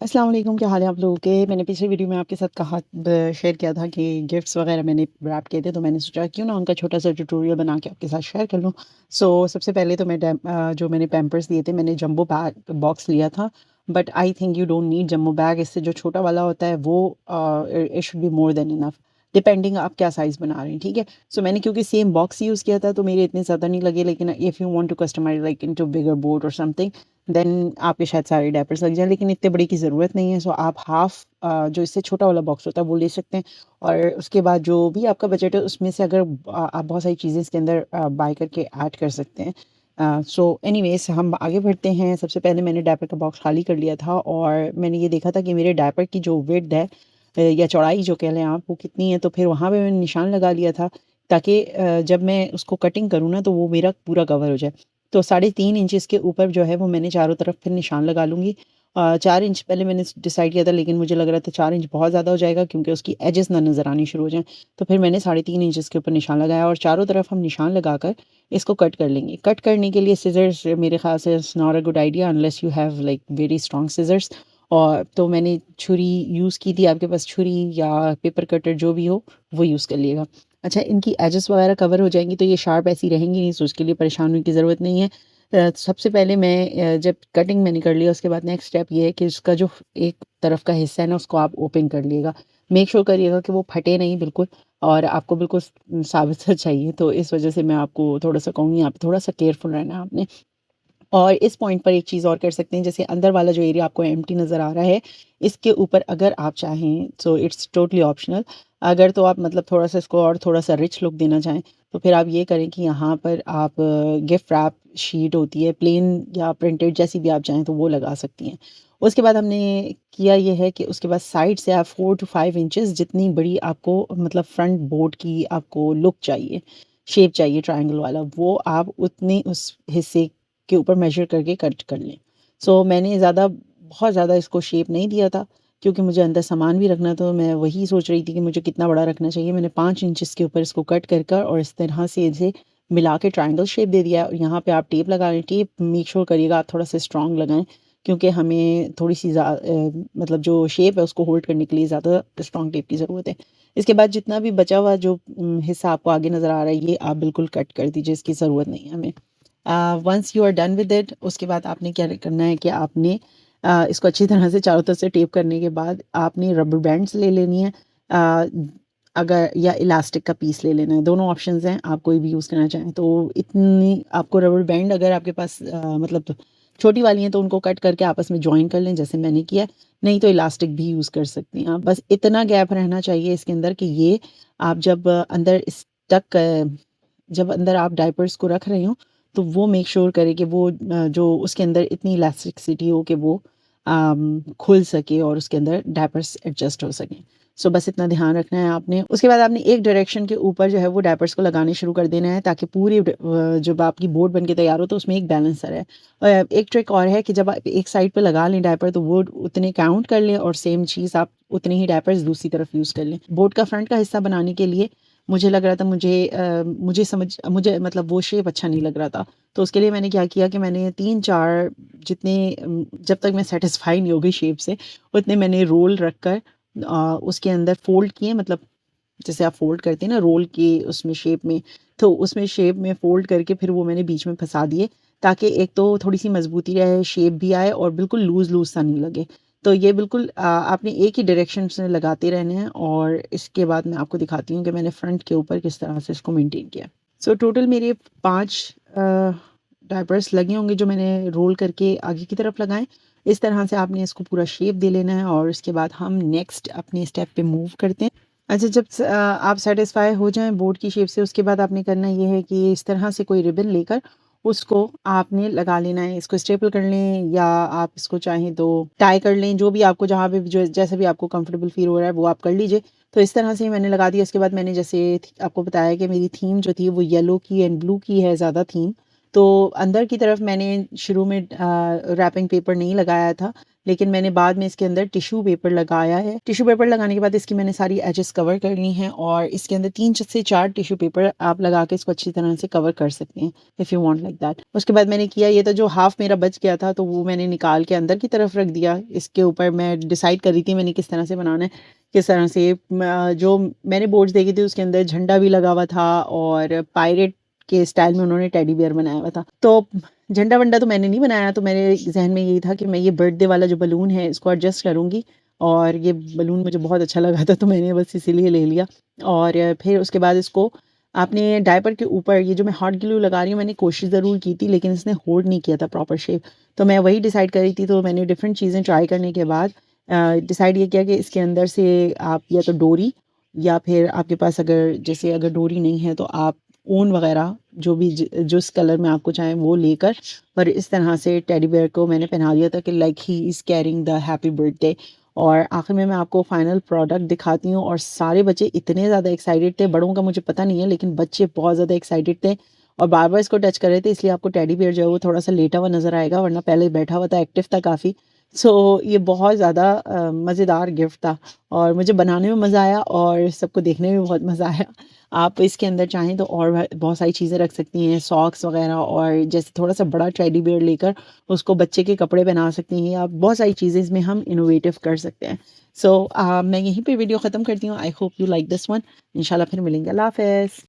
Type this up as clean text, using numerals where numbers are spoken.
अस्सलाम वालेकुम, क्या हाल है आप लोगों के। मैंने पिछली वीडियो में आपके साथ कहा शेयर किया था कि गिफ्ट्स वगैरह मैंने रैप किए थे, तो मैंने सोचा क्यों ना उनका छोटा सा ट्यूटोरियल बना के आपके साथ शेयर कर लूँ। सबसे पहले तो जो मैंने पैम्पर्स दिए थे, मैंने जंबो बैग बॉक्स लिया था। But I think you don't need jumbo bag. इससे जो छोटा वाला होता है वो it should be more than enough, depending आप क्या साइज़ बना रहे हैं। ठीक है, सो मैंने क्योंकि सेम बॉक्स यूज़ किया था तो मेरे इतने ज़्यादा नहीं लगे, लेकिन if you want to customize like into bigger board और समथिंग, देन आपके शायद सारे डायपर्स लग जाएँ, लेकिन इतने बड़े की ज़रूरत नहीं है। सो आप हाफ़ जो इससे छोटा वाला बॉक्स होता है वो ले सकते हैं। और उसके बाद जो भी आपका बजट है उसमें से अगर आप बहुत सारी चीज़ें इसके अंदर बाय करके ऐड कर सकते हैं। सो एनीवेज़ हम आगे बढ़ते हैं। सबसे पहले मैंने डायपर का बॉक्स खाली कर लिया था और मैंने ये देखा था कि मेरे डायपर की जो विड्थ है या चौड़ाई जो कह लें आप, वो कितनी है। तो फिर वहाँ पे मैंने निशान लगा लिया था ताकि जब मैं उसको कटिंग करूँ ना तो वो मेरा पूरा कवर हो जाए। तो 3.5 इंचेस के ऊपर जो है वो मैंने चारों तरफ फिर निशान लगा लूँगी। 4 इंच पहले मैंने डिसाइड किया था, लेकिन मुझे लग रहा था 4 इंच बहुत ज़्यादा हो जाएगा क्योंकि उसकी एजेस ना नज़र आनी शुरू हो जाएँ। तो फिर मैंने 3.5 इंचेस के ऊपर निशान लगाया और चारों तरफ हम निशान लगाकर इसको कट कर लेंगे। कट करने के लिए सिज़र्स मेरे ख़्याल से it's not a good idea unless you have like very strong scissors. और तो मैंने छुरी यूज़ की थी। आपके पास छुरी या पेपर कटर जो भी हो वो यूज़ कर लिएगा। अच्छा, इनकी एजेस वगैरह कवर हो जाएँगी तो ये शार्प ऐसी रहेंगी नहीं, सो उसके लिए परेशान होने की ज़रूरत नहीं है। सबसे पहले मैं जब कटिंग मैंने कर लिया उसके बाद नेक्स्ट स्टेप ये है कि उसका जो एक तरफ का हिस्सा है ना उसको आप ओपन कर लिएगा। मेक श्योर करिएगा कि वो फटे नहीं बिल्कुल, और आपको बिल्कुल साबित सा चाहिए। तो इस वज़ह से मैं आपको थोड़ा-सा कहूँगी, यहाँ पे थोड़ा-सा केयरफुल रहना है आपने। और इस पॉइंट पर एक चीज़ और कर सकते हैं, जैसे अंदर वाला जो एरिया आपको एम्प्टी नज़र आ रहा है, इसके ऊपर अगर आप चाहें सो इट्स टोटली ऑप्शनल। अगर तो आप मतलब थोड़ा-सा इसको और थोड़ा-सा रिच लुक देना चाहें, तो फिर आप ये करें कि यहाँ पर आप गिफ्ट रैप शीट होती है, प्लेन या प्रिंटेड जैसी भी आप चाहें तो वो लगा सकती हैं। उसके बाद हमने किया ये है कि उसके बाद साइड से आप 4 टू 5 इंचेस जितनी बड़ी आपको मतलब फ्रंट बोर्ड की आपको लुक चाहिए, शेप चाहिए ट्रायंगल वाला, वो आप उतने उस हिस्से के ऊपर मेज़र करके कट कर लें। मैंने बहुत ज़्यादा इसको शेप नहीं दिया था क्योंकि मुझे अंदर सामान भी रखना था, तो मैं वही सोच रही थी कि मुझे कितना बड़ा रखना चाहिए। मैंने 5 इंचेस के ऊपर इसको कट कर और इस तरह से इसे मिला के ट्रायंगल शेप दे दिया है। और यहाँ पे आप टेप लगा लें। टेप मेक श्योर करिएगा आप थोड़ा-सा स्ट्रॉन्ग लगाएँ क्योंकि हमें थोड़ी-सी मतलब जो शेप है उसको होल्ड करने के लिए ज़्यादा स्ट्रॉन्ग टेप की ज़रूरत है। इसके बाद जितना भी बचा हुआ जो हिस्सा आपको आगे नज़र आ रहा है, ये आप बिल्कुल कट कर दीजिए, इसकी ज़रूरत नहीं है हमें। Once you are done with it, उसके बाद आपने क्या करना है कि आपने इसको अच्छी तरह से चारों तरफ से टेप करने के बाद आपने रबर बैंड्स ले लेनी है, अगर या इलास्टिक का पीस ले लेना है। दोनों ऑप्शंस हैं, आप कोई भी यूज़ करना चाहें। तो इतनी आपको रबर बैंड अगर आपके पास मतलब छोटी वाली हैं तो उनको कट करके आपस में जॉइन कर लें जैसे मैंने किया। नहीं तो इलास्टिक भी यूज़ कर सकती हैं आप। बस इतना गैप रहना चाहिए इसके अंदर कि ये आप जब अंदर स्टक जब अंदर आप डायपर्स को रख रहे हो तो वो मेक श्योर करें कि वो जो उसके अंदर इतनी इलास्टिसिटी हो कि वो खुल सके और उसके अंदर डायपर्स एडजस्ट हो सकें। बस इतना ध्यान रखना है आपने। उसके बाद आपने एक डायरेक्शन के ऊपर जो है वो डायपर्स को लगाने शुरू कर देना है ताकि पूरी जब आपकी बोर्ड बन के तैयार हो तो उसमें एक बैलेंस रहे। एक ट्रिक और है कि जब आप एक साइड पे लगा लें डायपर तो वो उतने काउंट कर लें और सेम चीज़ आप उतने ही डायपर्स दूसरी तरफ यूज़ कर लें। बोर्ड का फ्रंट का हिस्सा बनाने के लिए मुझे लग रहा था मुझे मतलब वो शेप अच्छा नहीं लग रहा था। तो उसके लिए मैंने क्या किया कि मैंने 3-4 जितने जब तक मैं सैटिस्फाई नहीं हो गई शेप से, उतने मैंने रोल रख कर उसके अंदर फ़ोल्ड किए, मतलब जैसे आप फ़ोल्ड करते हैं ना रोल के उसमें शेप में, तो उसमें शेप में फ़ोल्ड करके फिर वो मैंने बीच में फँसा दिए ताकि एक तो थोड़ी-सी मज़बूती रहे, शेप भी आए और बिल्कुल लूज़-लूज़ सा नहीं लगे। तो ये बिल्कुल आपने एक ही डायरेक्शन से लगाते रहने हैं और इसके बाद मैं आपको दिखाती हूँ कि मैंने फ्रंट के ऊपर किस तरह से इसको मेंटेन किया। टोटल मेरे 5 डायपर्स लगे होंगे जो मैंने रोल करके आगे की तरफ लगाए। इस तरह से आपने इसको पूरा शेप दे लेना है और उसके बाद हम नेक्स्ट अपने स्टेप पे मूव करते हैं। अच्छा, जब आप सैटिस्फाई हो जाएँ बोर्ड की शेप से, उसके बाद आपने करना ये है कि इस तरह से कोई रिबन लेकर उसको आपने लगा लेना है। इसको स्टेपल कर लें या आप इसको चाहें तो टाई कर लें, जो भी आपको जहाँ पे जो जैसे भी आपको कंफर्टेबल फ़ील हो रहा है वो आप कर लीजिए। तो इस तरह से मैंने लगा दिया। उसके बाद मैंने जैसे आपको बताया कि मेरी थीम जो थी वो येलो की एंड ब्लू की है ज़्यादा थीम, तो अंदर की तरफ मैंने शुरू में रैपिंग पेपर नहीं लगाया था, लेकिन मैंने बाद में इसके अंदर टिश्यू पेपर लगाया है। टिश्यू पेपर लगाने के बाद इसकी मैंने सारी एजेस कवर कर ली हैं और इसके अंदर 3 से 4 टिश्यू पेपर आप लगा के इसको अच्छी तरह से कवर कर सकते हैं, if you want like that. उसके बाद मैंने किया ये, तो जो हाफ मेरा बच गया था तो वो मैंने निकाल के अंदर की तरफ रख दिया। इसके ऊपर मैं डिसाइड कर रही थी मैंने किस तरह से बनाना है, किस तरह से जो मैंने बोर्ड्स देखी थी उसके अंदर झंडा भी लगा हुआ था और पायरेट के स्टाइल में उन्होंने टेडी बियर बनाया हुआ था। तो झंडा वंडा तो मैंने नहीं बनाया, तो मेरे जहन में यही था कि मैं ये बर्थडे वाला जो बलून है इसको एडजस्ट करूँगी, और ये बलून मुझे बहुत अच्छा लगा था तो मैंने बस इसीलिए ले लिया। और फिर उसके बाद इसको आपने डायपर के ऊपर ये जो मैं हॉट ग्लू लगा रही हूँ, मैंने कोशिश ज़रूर की थी लेकिन इसने होल्ड नहीं किया था प्रॉपर शेप। तो मैं वही डिसाइड कर रही थी, तो मैंने डिफरेंट चीज़ें ट्राई करने के बाद डिसाइड ये किया कि इसके अंदर से आप या तो डोरी, या फिर आपके पास अगर डोरी नहीं है तो आप ऊन वगैरह जो भी जिस कलर में आपको चाहें वो लेकर, पर इस तरह से टेडी बेयर को मैंने पहना दिया था कि like he is carrying the happy birthday. और आखिर में मैं आपको फाइनल प्रोडक्ट दिखाती हूँ, और सारे बच्चे इतने ज़्यादा एक्साइटेड थे, बड़ों का मुझे पता नहीं है लेकिन बच्चे बहुत ज़्यादा एक्साइटेड थे और बार बार इसको टच कर रहे थे, इसलिए आपको टेडी बेयर जो है वो थोड़ा सा लेटा हुआ नज़र आएगा, वरना पहले बैठा हुआ था, एक्टिव था काफ़ी। सो ये बहुत ज़्यादा मज़ेदार गिफ्ट था और मुझे बनाने में मज़ा आया और सबको देखने में बहुत मज़ा आया। आप इसके अंदर चाहें तो और बहुत सारी चीज़ें रख सकती हैं, सॉक्स वगैरह, और जैसे थोड़ा-सा बड़ा टेडी बियर लेकर उसको बच्चे के कपड़े पहना सकती हैं, आप बहुत सारी चीज़ें इसमें हम इनोवेटिव कर सकते हैं। सो मैं यहीं पे वीडियो ख़त्म करती हूँ। I hope you like this one. इंशाल्लाह फिर मिलेंगे। अल्लाह हाफ़िज़।